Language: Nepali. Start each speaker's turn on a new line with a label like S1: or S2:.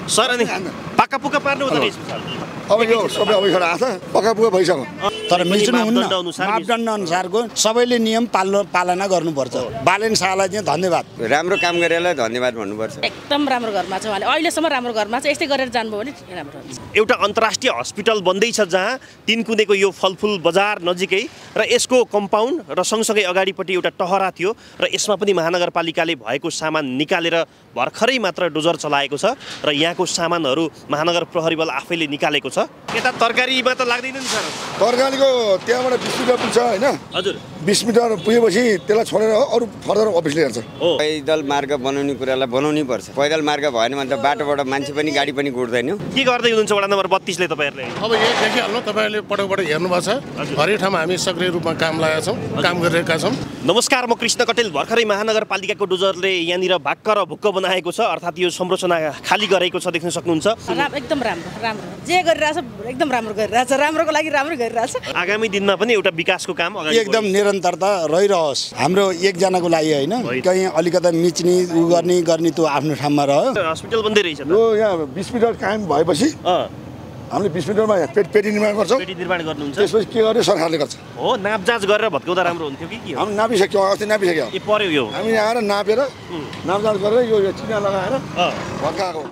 S1: सर अनि पक्का पुक्का पार्नु हुँदैन
S2: अब यो सबै अभिषेक आछ पक्का पुक्का भइसक्यो
S3: तर मिल्नु हुन्न
S1: अनुसार
S3: मापदण्ड अनुसारको सबैले नियम पालना गर्नुपर्छ बालेन शाहलाई चाहिँ धन्यवाद
S4: राम्रो काम गरेलाई धन्यवाद भन्नुपर्छ
S5: एकदम राम्रो घरमा छ उहाँले अहिलेसम्म राम्रो घरमा छ यस्तै गरेर जानुभयो भने राम्रो हुन्छ
S1: एउटा अन्तर्राष्ट्रिय हस्पिटल बन्दैछ जहाँ तिनकुनेको यो फलफुल बजार नजिकै र यसको कम्पाउन्ड र सँगसँगै अगाडिपट्टि एउटा टहरा थियो र यसमा पनि महानगरपालिकाले भएको सामान निकालेर भर्खरै मात्र डोजर चलाएको छ र यहाँको सामानहरू महानगर प्रहरी बल आफैले निकालेको छ यता तरकारीमा त लाग्दैन नि सर
S2: तरकारीको त्यहाँबाट 20 मिटर पुग्छ हैन
S1: हजुर
S2: 20 मिटर पुगेपछि त्यसलाई छोडेर अरू फर्दर अफिसले हेर्छ
S4: पैदल मार्ग बनाउने कुरालाई बनाउनै पर्छ पैदल मार्ग भएन भने त बाटोबाट मान्छे पनि गाडी पनि गुड्दैन
S1: के गर्दै हुनुहुन्छ वडा नम्बर 32 ले तपाईहरुले
S6: अब यही देखिहाल्नु तपाईहरुले पटकबाट हेर्नुभएको छ हरेक ठाउँमा हामी सक्रिय रूपमा काम लागेका छौं काम गरिरहेका छौं
S1: नमस्कार म कृष्ण कटेल भर्खरै महानगरपालिकाको डोजरले यहाँनिर भाक्क र भुक्क बनाएको छ अर्थात् यो संरचना खाली गरेको छ देख्न सक्नुहुन्छ
S5: एकदम राम्रो जे गरिरहेछ एकदम राम्रो गरिरहेछ राम्रोको लागि राम्रो गरिरहेछ
S1: आगामी दिनमा पनि एउटा विकासको काम अगाडि
S3: एकदम निरन्तरता रहिरहोस् हाम्रो एकजनाको लागि हैन कहीं अलिकता मिच्ने उ गर्ने त्यो आफ्नो ठाउँमा रह्यो
S1: हस्पिटल बन्दै रहेछ
S2: यो यहाँ 20 मिटर कायम भएपछि हामीले 20 मिटरमा पेटी निर्माण गर्छौं
S1: पेटी निर्माण गर्नुहुन्छ
S2: त्यसपछि के गर्ने सरकारले गर्छ
S1: हो नापजाँच गरेर भत्काउँदा राम्रो हुन्थ्यो कि हो
S2: हामी नापिसक्यौं अस्ति नापिसक्यौं
S1: ए पर्यो यो
S2: हामी आएर नापेर नापजाँच गरेर यो चिना लगाएर भत्काएको